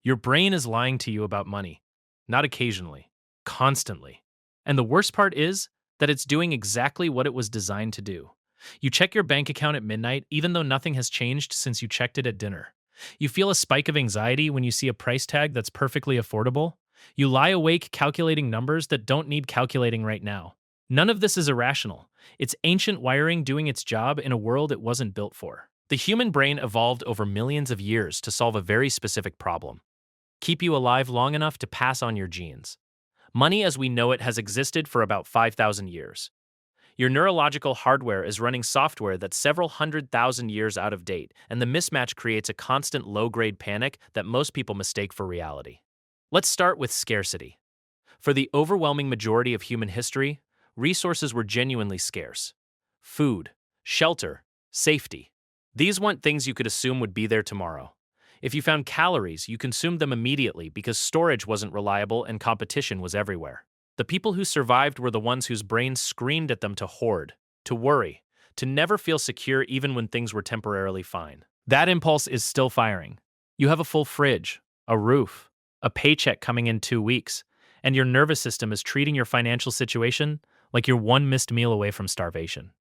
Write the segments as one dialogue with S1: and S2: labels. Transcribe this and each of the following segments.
S1: Your brain is lying to you about money. Not occasionally, constantly. And the worst part is that it's doing exactly what it was designed to do. You check your bank account at midnight even though nothing has changed since you checked it at dinner. You feel a spike of anxiety when you see a price tag that's perfectly affordable. You lie awake calculating numbers that don't need calculating right now. None of this is irrational. It's ancient wiring doing its job in a world it wasn't built for. The human brain evolved over millions of years to solve a very specific problem: keep you alive long enough to pass on your genes. Money as we know it has existed for about 5,000 years. Your neurological hardware is running software that's several 100,000 years out of date, and the mismatch creates a constant low-grade panic that most people mistake for reality. Let's start with scarcity. For the overwhelming majority of human history, resources were genuinely scarce. Food, shelter, safety. These weren't things you could assume would be there tomorrow. If you found calories, you consumed them immediately because storage wasn't reliable and competition was everywhere. The people who survived were the ones whose brains screamed at them to hoard, to worry, to never feel secure even when things were temporarily fine. That impulse is still firing. You have a full fridge, a roof, a paycheck coming in 2 weeks, and your nervous system is treating your financial situation like you're one missed meal away from starvation.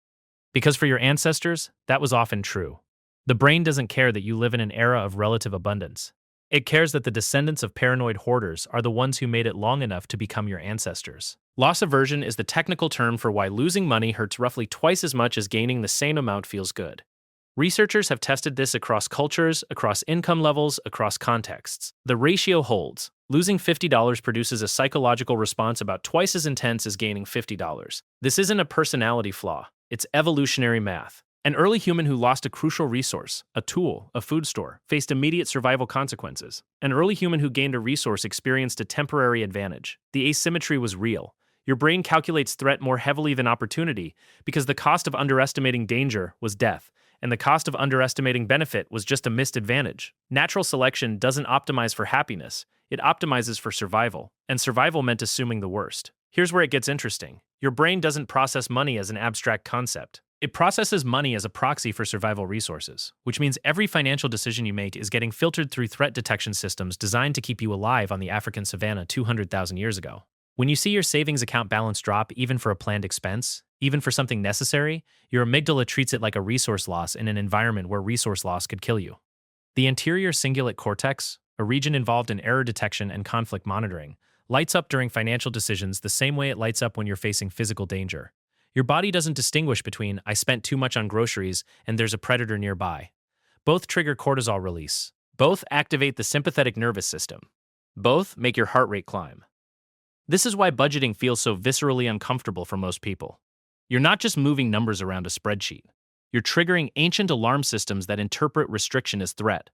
S1: Because for your ancestors, that was often true. The brain doesn't care that you live in an era of relative abundance. It cares that the descendants of paranoid hoarders are the ones who made it long enough to become your ancestors. Loss aversion is the technical term for why losing money hurts roughly twice as much as gaining the same amount feels good. Researchers have tested this across cultures, across income levels, across contexts. The ratio holds. Losing $50 produces a psychological response about twice as intense as gaining $50. This isn't a personality flaw. It's evolutionary math. An early human who lost a crucial resource, a tool, a food store, faced immediate survival consequences. An early human who gained a resource experienced a temporary advantage. The asymmetry was real. Your brain calculates threat more heavily than opportunity because the cost of underestimating danger was death, and the cost of underestimating benefit was just a missed advantage. Natural selection doesn't optimize for happiness, it optimizes for survival, and survival meant assuming the worst. Here's where it gets interesting. Your brain doesn't process money as an abstract concept. It processes money as a proxy for survival resources, which means every financial decision you make is getting filtered through threat detection systems designed to keep you alive on the African savanna 200,000 years ago. When you see your savings account balance drop even for a planned expense, even for something necessary, your amygdala treats it like a resource loss in an environment where resource loss could kill you. The anterior cingulate cortex, a region involved in error detection and conflict monitoring, lights up during financial decisions the same way it lights up when you're facing physical danger. Your body doesn't distinguish between "I spent too much on groceries" and "there's a predator nearby." Both trigger cortisol release. Both activate the sympathetic nervous system. Both make your heart rate climb. This is why budgeting feels so viscerally uncomfortable for most people. You're not just moving numbers around a spreadsheet. You're triggering ancient alarm systems that interpret restriction as threat.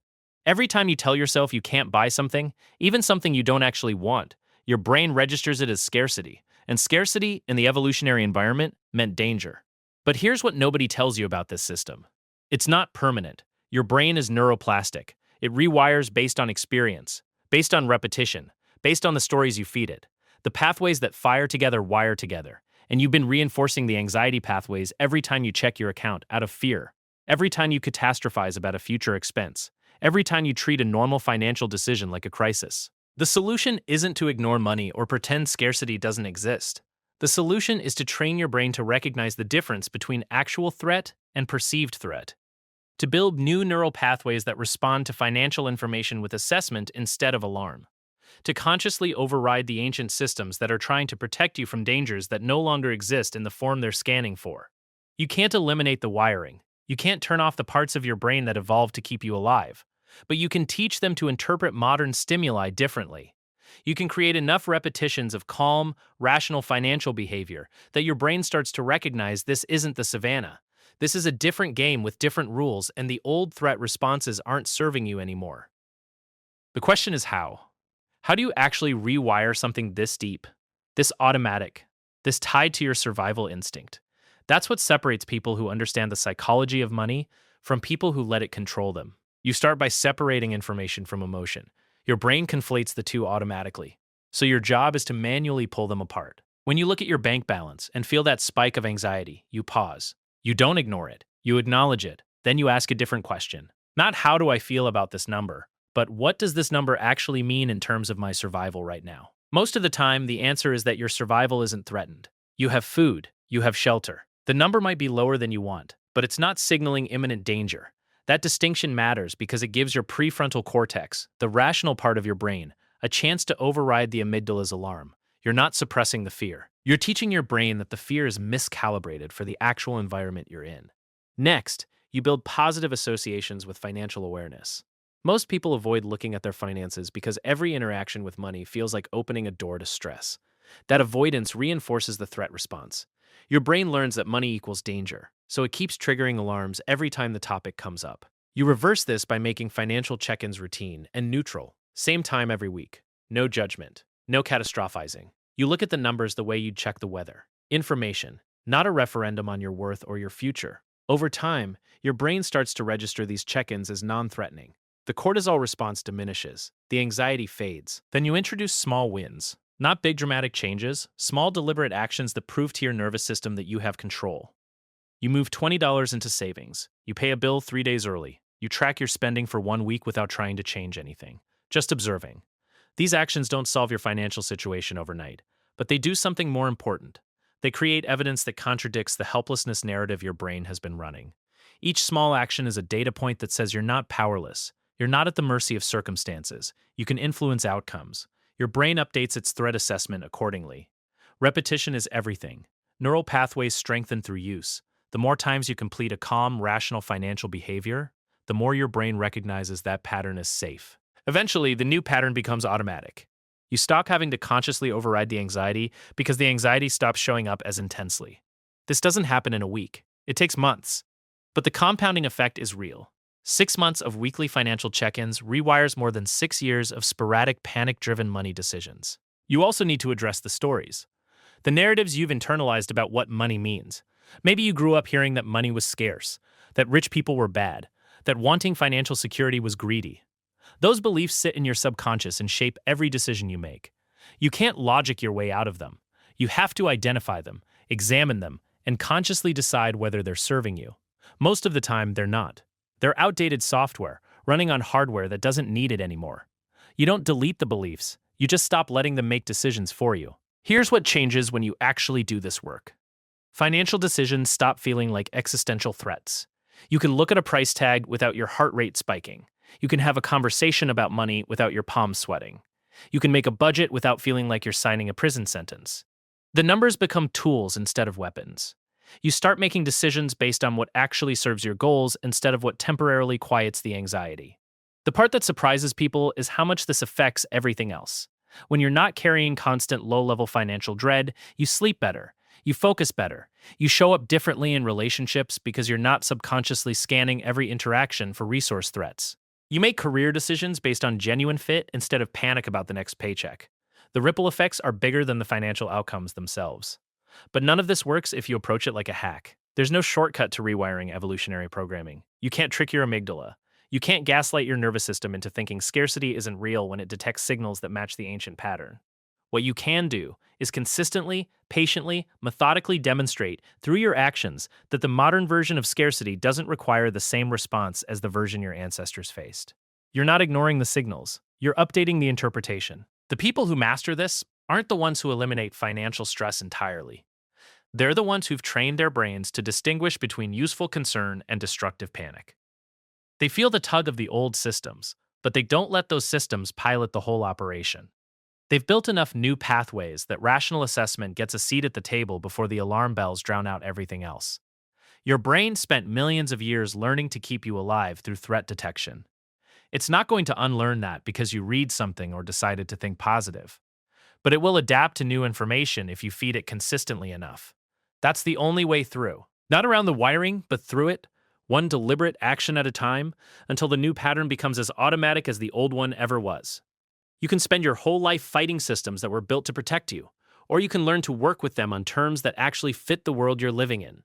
S1: Every time you tell yourself you can't buy something, even something you don't actually want, your brain registers it as scarcity. And scarcity in the evolutionary environment meant danger. But here's what nobody tells you about this system. It's not permanent. Your brain is neuroplastic. It rewires based on experience, based on repetition, based on the stories you feed it. The pathways that fire together wire together, and you've been reinforcing the anxiety pathways every time you check your account out of fear, every time you catastrophize about a future expense, every time you treat a normal financial decision like a crisis. The solution isn't to ignore money or pretend scarcity doesn't exist. The solution is to train your brain to recognize the difference between actual threat and perceived threat. To build new neural pathways that respond to financial information with assessment instead of alarm. To consciously override the ancient systems that are trying to protect you from dangers that no longer exist in the form they're scanning for. You can't eliminate the wiring. You can't turn off the parts of your brain that evolved to keep you alive. But you can teach them to interpret modern stimuli differently. You can create enough repetitions of calm, rational financial behavior that your brain starts to recognize this isn't the savannah. This is a different game with different rules, and the old threat responses aren't serving you anymore. The question is how? How do you actually rewire something this deep, this automatic, this tied to your survival instinct? That's what separates people who understand the psychology of money from people who let it control them. You start by separating information from emotion. Your brain conflates the two automatically, so your job is to manually pull them apart. When you look at your bank balance and feel that spike of anxiety, you pause. You don't ignore it. You acknowledge it. Then you ask a different question. Not "how do I feel about this number?" But what does this number actually mean in terms of my survival right now? Most of the time, the answer is that your survival isn't threatened. You have food, you have shelter. The number might be lower than you want, but it's not signaling imminent danger. That distinction matters because it gives your prefrontal cortex, the rational part of your brain, a chance to override the amygdala's alarm. You're not suppressing the fear. You're teaching your brain that the fear is miscalibrated for the actual environment you're in. Next, you build positive associations with financial awareness. Most people avoid looking at their finances because every interaction with money feels like opening a door to stress. That avoidance reinforces the threat response. Your brain learns that money equals danger, so it keeps triggering alarms every time the topic comes up. You reverse this by making financial check-ins routine and neutral, same time every week. No judgment, no catastrophizing. You look at the numbers the way you'd check the weather. Information, not a referendum on your worth or your future. Over time, your brain starts to register these check-ins as non-threatening. The cortisol response diminishes, the anxiety fades. Then you introduce small wins. Not big dramatic changes, small deliberate actions that prove to your nervous system that you have control. You move $20 into savings. You pay a bill 3 days early. You track your spending for 1 week without trying to change anything, just observing. These actions don't solve your financial situation overnight, but they do something more important. They create evidence that contradicts the helplessness narrative your brain has been running. Each small action is a data point that says you're not powerless. You're not at the mercy of circumstances. You can influence outcomes. Your brain updates its threat assessment accordingly. Repetition is everything. Neural pathways strengthen through use. The more times you complete a calm, rational financial behavior, the more your brain recognizes that pattern as safe. Eventually, the new pattern becomes automatic. You stop having to consciously override the anxiety because the anxiety stops showing up as intensely. This doesn't happen in a week. It takes months. But the compounding effect is real. 6 months of weekly financial check-ins rewires more than 6 years of sporadic, panic-driven money decisions. You also need to address the stories. The narratives you've internalized about what money means. Maybe you grew up hearing that money was scarce, that rich people were bad, that wanting financial security was greedy. Those beliefs sit in your subconscious and shape every decision you make. You can't logic your way out of them. You have to identify them, examine them, and consciously decide whether they're serving you. Most of the time, they're not. They're outdated software, running on hardware that doesn't need it anymore. You don't delete the beliefs, you just stop letting them make decisions for you. Here's what changes when you actually do this work. Financial decisions stop feeling like existential threats. You can look at a price tag without your heart rate spiking. You can have a conversation about money without your palms sweating. You can make a budget without feeling like you're signing a prison sentence. The numbers become tools instead of weapons. You start making decisions based on what actually serves your goals instead of what temporarily quiets the anxiety. The part that surprises people is how much this affects everything else. When you're not carrying constant low-level financial dread, you sleep better, you focus better, you show up differently in relationships because you're not subconsciously scanning every interaction for resource threats. You make career decisions based on genuine fit instead of panic about the next paycheck. The ripple effects are bigger than the financial outcomes themselves. But none of this works if you approach it like a hack. There's no shortcut to rewiring evolutionary programming. You can't trick your amygdala. You can't gaslight your nervous system into thinking scarcity isn't real when it detects signals that match the ancient pattern. What you can do is consistently, patiently, methodically demonstrate through your actions that the modern version of scarcity doesn't require the same response as the version your ancestors faced. You're not ignoring the signals. You're updating the interpretation. The people who master this aren't the ones who eliminate financial stress entirely. They're the ones who've trained their brains to distinguish between useful concern and destructive panic. They feel the tug of the old systems, but they don't let those systems pilot the whole operation. They've built enough new pathways that rational assessment gets a seat at the table before the alarm bells drown out everything else. Your brain spent millions of years learning to keep you alive through threat detection. It's not going to unlearn that because you read something or decided to think positive. But it will adapt to new information if you feed it consistently enough. That's the only way through. Not around the wiring, but through it, one deliberate action at a time, until the new pattern becomes as automatic as the old one ever was. You can spend your whole life fighting systems that were built to protect you, or you can learn to work with them on terms that actually fit the world you're living in.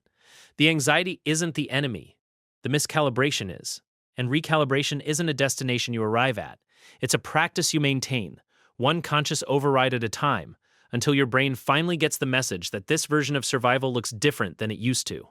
S1: The anxiety isn't the enemy. The miscalibration is. And recalibration isn't a destination you arrive at. It's a practice you maintain, one conscious override at a time, until your brain finally gets the message that this version of survival looks different than it used to.